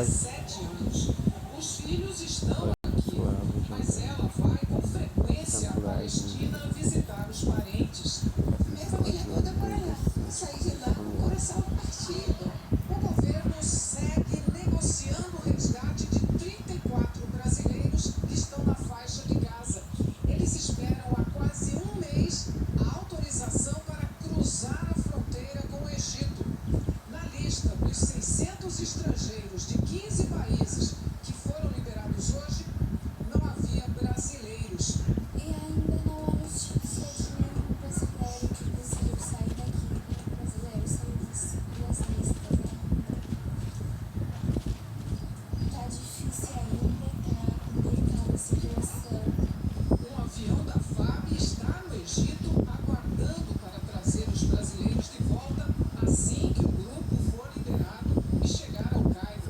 17 anos. Os filhos estão aqui, mas ela vai com frequência à Palestina visitar os parentes. Minha família toda mora lá. Saí de lá com o coração partido. O governo segue negociando o resgate de 34 brasileiros que estão na faixa de Gaza. Eles esperam há quase um mês a autorização para cruzar a fronteira com o Egito. Na lista dos 600 estrangeiros de 15 países que foram liberados hoje, não havia brasileiros. E ainda não há notícia de nenhum brasileiro que decidiu sair daqui. Brasileiros são vistos duas listas ainda. Tá difícil ainda, tá complicada a situação. Um avião da FAB está no Egito aguardando para trazer os brasileiros de volta assim que o grupo for liberado e chegar ao Cairo.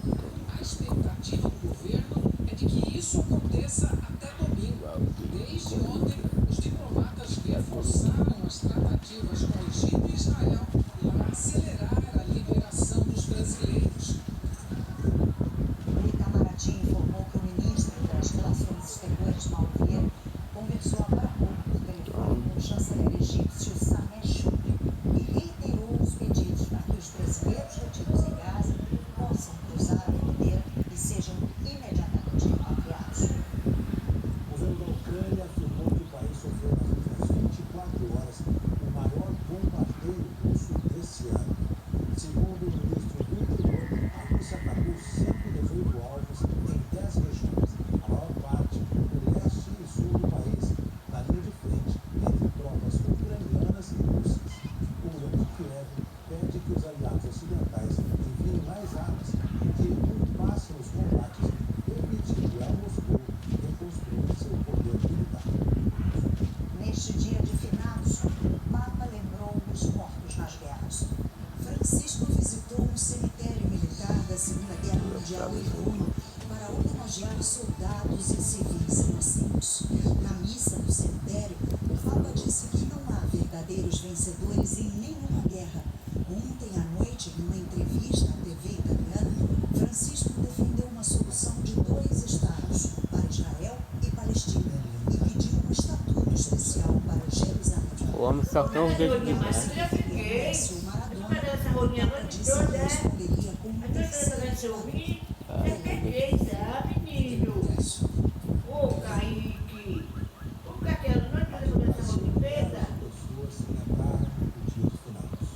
A expectativa do governo é de que isso aconteça até domingo. Desde ontem, os diplomatas reforçaram as tratativas com o Egito e Israel para acelerar a liberação dos brasileiros. O Itamaraty informou que o ministro das Relações Exteriores, Mauro Vieira, conversou agora há pouco por telefone com o chanceler egípcio Sameh Shoukry e reiterou os pedidos para que os brasileiros retidos em Gaza possam cruzar a fronteira e sejam imediatamente repatriados. O governo da Ucrânia afirmou que o país sofreu nas últimas 24 horas o maior bombardeio russo desse ano. Segundo o ministro do Interior, a Rússia atacou 118 alvos em 10 regiões, a maior parte no leste e sul do país, na linha de frente entre tropas ucranianas e russas. O governo de Kiev pede que os aliados ocidentais enviem mais armas e que ultrapassem os combates, permitindo a Moscou reconstruir seu poder militar. Neste dia de finados, o Papa lembrou os mortos nas guerras. Francisco visitou um cemitério militar da Segunda Guerra Mundial em Roma para homenagear soldados e civis inocentes. Na missa no cemitério, o Papa disse que não há verdadeiros vencedores em nenhuma guerra. Ontem à noite, numa entrevista à TV italiana, Francisco defendeu uma solução de 2 estados, para Israel e Palestina, e pediu um estatuto especial para Jerusalém. O homem só tem um jeito de O Maradona responderia com um terceiro Pessoas celebraram o dia de finados.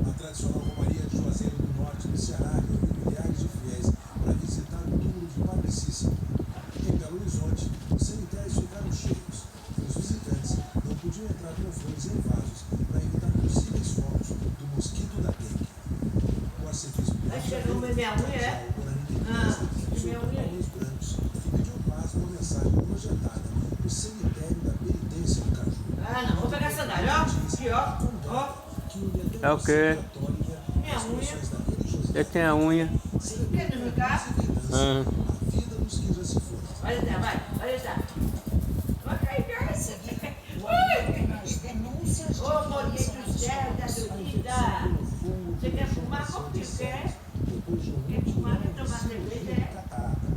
Na tradicional Romaria de Juazeiro do Norte do Ceará, reuniu milhares de fiéis para visitar o túmulo de Padre Cícero. Em Belo Horizonte, os cemitérios ficaram cheios e os visitantes não podiam entrar com flores em vasos para evitar possíveis focos do mosquito da dengue. O arcebispo chegou minha mulher. soltou panos brancos e pediu paz numa mensagem projetada no cemitério da penitência do Caju. Não, vou pegar a sandália, ó. Aqui, ó. É o quê? Minha unha. Ele tem a unha. Quer não ficar? A vida dos que já se foram. Vai deixar, vai deixar. Vai cair, cara. Nas denúncias de Ô, Morinha do céu, da dúvida. Você quer fumar? Como que quer? Depois de um Quer fumar, quer tomar cerveja, é? catarata.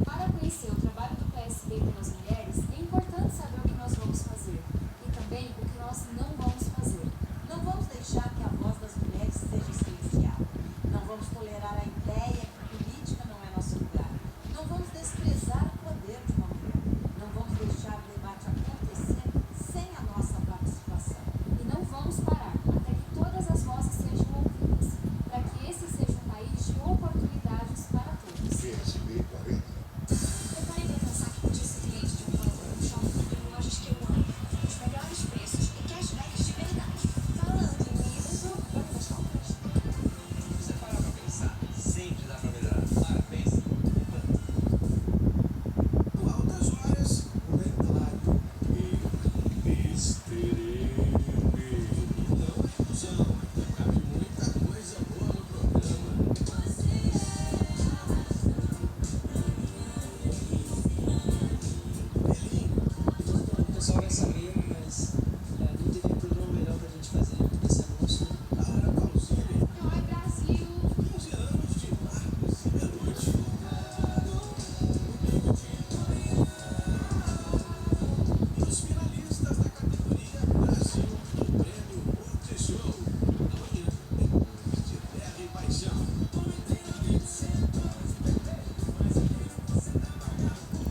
Para conhecer o trabalho do PSB pelas mulheres, é importante saber o que nós vamos fazer e também o que nós não vamos fazer. Não vamos deixar que a voz das mulheres seja silenciada. Não vamos tolerar a ideia que política não é nosso lugar. Não vamos desprezar o poder de uma mulher. Não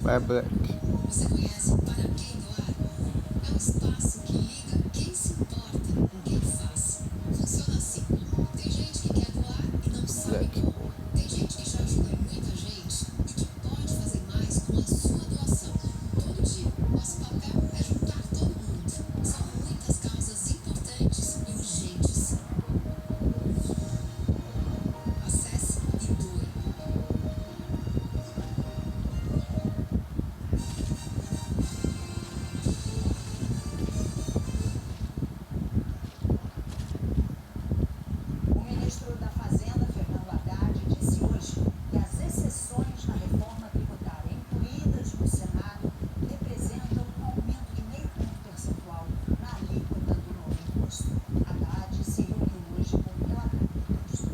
É black. Você conhece o Para Quem do Ar? É um espaço que liga quem se importa com quem faz. Funciona assim. Tem gente que quer doar e não sabe Black. como. Tem gente que já ajuda muita gente e que pode fazer mais com a sua doação. Todo dia, nosso papel é juntar todo mundo. São muitas causas importantes e urgentes. Acesse e doe. O ministro da Fazenda, Fernando Haddad, disse hoje que as exceções na reforma tributária incluídas no Senado representam um aumento de 0,5 ponto percentual na alíquota do novo imposto. Haddad se reuniu hoje com o relator do texto.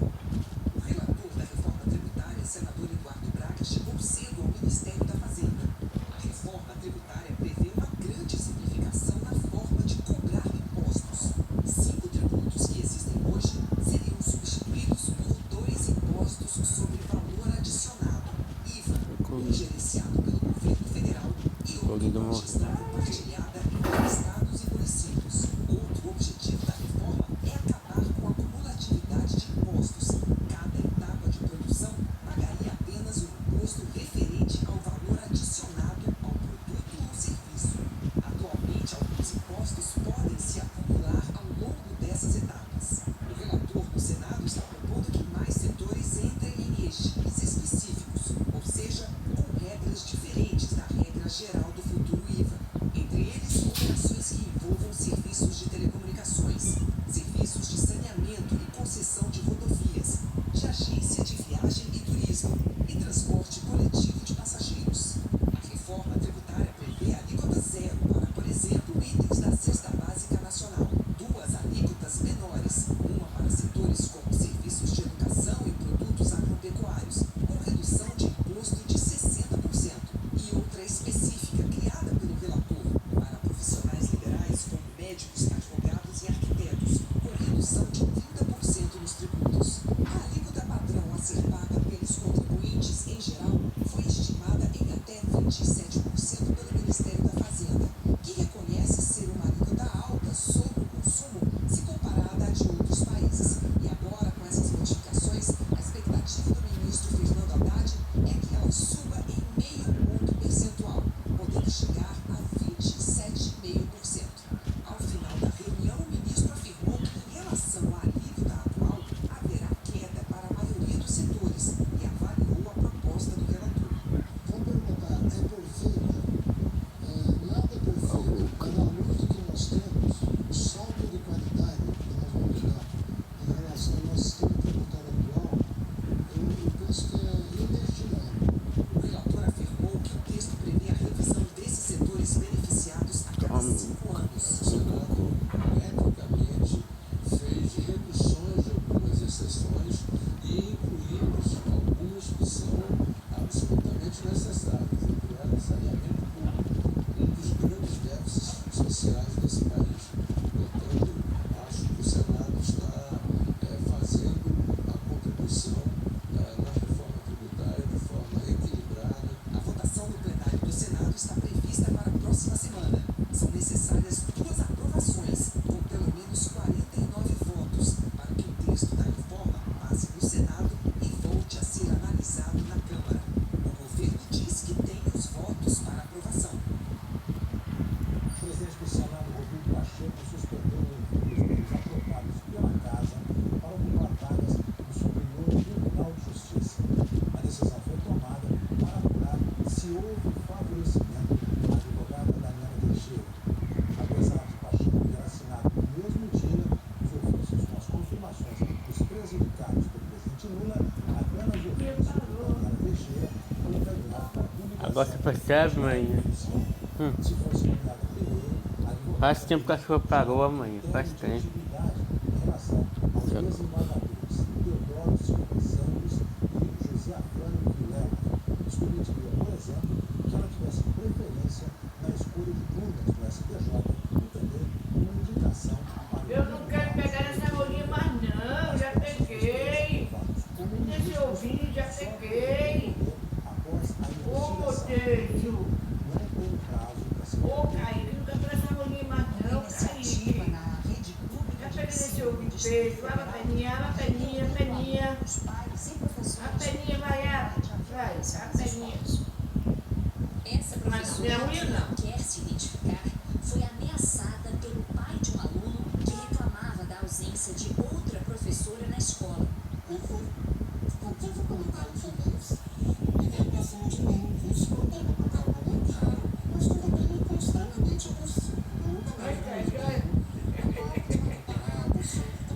O relator da reforma tributária, senador Eduardo Braga, chegou cedo ao Ministério da Fazenda. A reforma tributária prevê uma grande simplificação na forma de cobrar impostos. 5 tributos que existem hoje seriam substituídos por 2 impostos sobre valor adicionado, IVA, um gerenciado pelo governo federal e outro com gestão compartilhada entre estados e municípios. Outro objetivo da reforma é acabar com a acumulatividade de impostos. Cada etapa de produção pagaria apenas o imposto referente ao valor adicionado ao produto ou serviço. Atualmente, alguns impostos podem se acumular ao longo dessas etapas. O relator do Senado está propondo que mais setores entrem em regimes específicos, ou seja, com regras diferentes da regra geral do futuro IVA. Entre eles, operações que envolvam serviços de telecomunicações, serviços de saneamento e concessão de rodovias, de agência de viagem e turismo e transporte coletivo de passageiros. A reforma tributária prevê alíquota zero para, por exemplo, itens da cesta básica nacional, 2 alíquotas menores, uma para setores como serviços de educação e produtos agropecuários, com redução de imposto de 60%, e outra específica criada pelo relator para profissionais liberais como médicos, advogados e arquitetos, com redução de 30% nos tributos. A alíquota padrão a ser paga pelos contribuintes em geral foi estimada em até 27% pelo Ministério da Fazenda, que reconhece ser uma alíquota alta sobre o consumo se comparada a de outros países. E agora, com essas modificações, a expectativa do ministro Fernando Haddad é que ela suba em 0,5 ponto percentual, podendo chegar a 27,5%. Ao final da reunião, o ministro afirmou que, em relação à alíquota atual, haverá queda para a maioria dos setores e avaliou a proposta do relator. Vou perguntar, é perfeita? Nada é perfeito, mas na luz do que nós temos, o salto de qualidade que nós vamos dar em relação ao nosso sistema tributário atual, eu penso que é inestimado. O relator afirmou que o texto prevê a revisão desses setores beneficiados a cada 5 anos. O Senado, metricamente, fez reduções de algumas exceções e incluímos algumas que são absolutamente necessárias, entre elas saneamento público, um dos grandes déficits sociais desse país. Portanto, acho que o Senado está fazendo a contribuição na reforma tributária de forma equilibrada. A votação no plenário do Senado está prevista para a próxima semana. São necessárias 2 aprovações, com pelo menos 49 votos, para que o texto da reforma passe no Senado e volte a ser analisado na Câmara. O governo diz que tem os votos para aprovação. O presidente do Senado, Rodrigo Pacheco, suspendeu os membros aprovados pela Casa para ocupar vagas no Superior Tribunal de Justiça. A decisão foi tomada para apurar se houve favorecimento da advogada Daniela Teixeira. Apesar de Pacheco ter assinado no mesmo dia os ofícios com as confirmações dos prejudicados pelo presidente Lula, apenas o ofício de Daniela Teixeira foi encaminhado para a publicação. Agora você percebe, mãe? Se fosse nomeada primeiro, a advogada Faz tempo que a sua parou, mãe. Faz tempo. legitimidade em relação aos desembargadores Teodoro Silva Santos e José Afrânio Vilela. Isso permitiria, por exemplo, que ela tivesse preferência na escolha de turmas do STJ e também uma indicação para Eu não quero pegar essa rolinha mais não, já peguei. Deixa eu ouvir, já peguei. após a Ô, investigação. Deus. beijo. Lava a peninha, peninha. Os pais e professores. A peninha vai, vai, a peninha. Essa Mas minha professora unha não. que quer se identificar foi ameaçada pelo pai de um aluno que reclamava da ausência de outra professora na escola.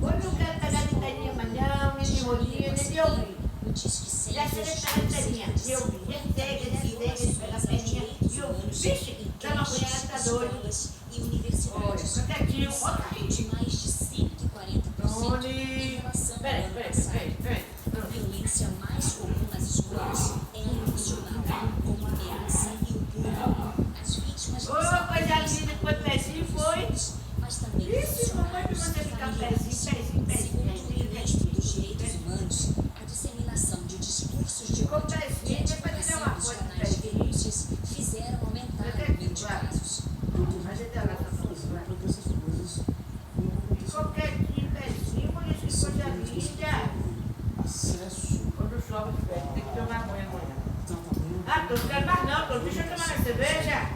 Hoje não quero pegar de peninha mais não, nem de rolinha, nem de ouvir. O Disque 100 Já sei que pegar de peninha, de ouvir. Já sei que pegar peninha de ouvir. Vixe, tá uma mulher, tá doido. e universidades. Olha, fica quietinho, bota aí. De mais de 140% em relação ao ano passado. Peraí. A violência mais comum nas escolas é emocional, como a ameaça e o bullying. As vítimas Ô, coisa linda, quando pezinho foi. mas também Isso, mamãe, pra você ficar pezinho. Segundo o ministro dos Direitos Humanos, a disseminação de discursos de Ficou ódio pezinho, e a depois de dar uma divulgação dos coisa no canais de pezinho. denúncias fizeram aumentar o número de casos. Mas ele dá lá pra fazer para que essas coisas não aconteçam. qualquer dia, pezinho, por isso que coisa linda. Acesso Quando chove, tem que tomar banho amanhã. tratamento. Ah, tô ficando mais não, deixa eu tomar minha cerveja.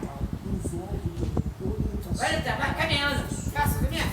Envolve também orientação. Olha, tá mais caminhando. Caça, minha.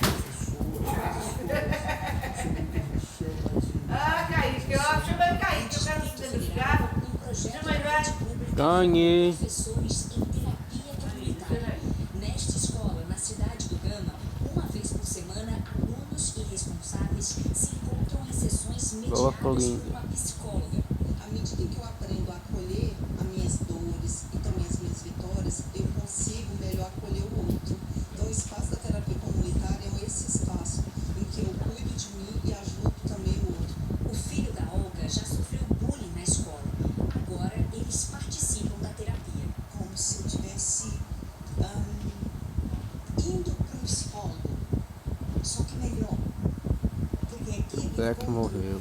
Ah, Kaique, ó, chama ele Kaique, eu quero se denunciar. Um projeto Chama ele, vai. de público Ganhei. professores em terapia comunitária. Nesta escola, na cidade do Gama, uma vez por semana, alunos e responsáveis se encontram em sessões Boa, mediadas Paulinho. por uma psicóloga. À medida que eu aprendo a acolher as minhas dores e também as minhas vitórias, eu consigo melhor acolher o outro. Então, o espaço da terapia comunitária é esse espaço em que eu cuido de mim e ajudo também o outro. O filho da Olga já sofreu bullying na escola. Agora, eles participam da terapia. Como se eu tivesse indo para um psicólogo, só que melhor. Porque aqui Black morreu.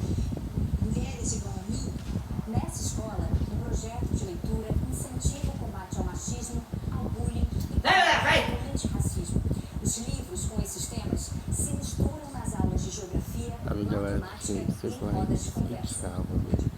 mulheres igual a mim, Nessa escola, o projeto de leitura incentiva o combate ao machismo, ao bullying e Vai. ao antirracismo. Os livros com esses temas se misturam nas aulas de geografia, A galera matemática tem que ser e rodas de mais conversa. salva.